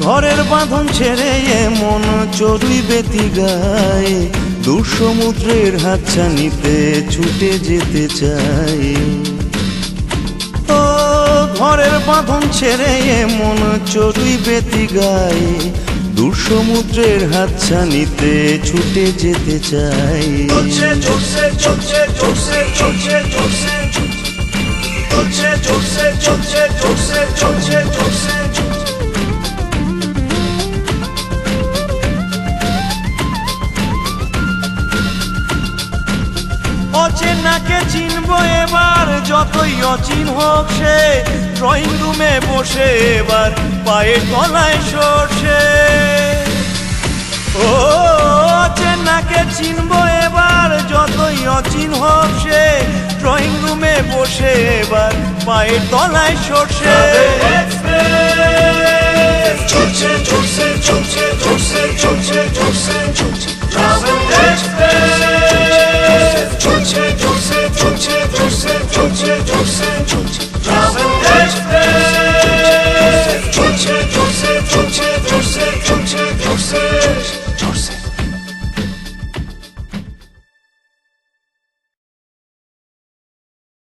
ঘরের বাঁধন ছেড়ে এমন চড়ুই বেতি গায়ে দূর সমুদ্রের হাতছানিতে ছুটে যেতে চাই। ও ঘরের বাঁধন ছেড়ে এমন চড়ুই বেতি গায়ে দূর সমুদ্রের হাতছানিতে ছুটে যেতে চাই। চলছে চলছে চলছে চলছে চলছে চলছে চলছে চলছে চলছে চলছে চলছে চলছে অচেনাকে চিনবো এবার যতই অচিন হোক সে, ড্রয়িং রুমে বসে এবার পায়ের তলায় সরষে। ও অচেনাকে চিনবো এবার যতই অচিন হোক সে, ড্রয়িং রুমে বসে এবার পায়ের তলায় সরষে। চলছে চলছে চলছে চলছে চলছে চলছে চলছে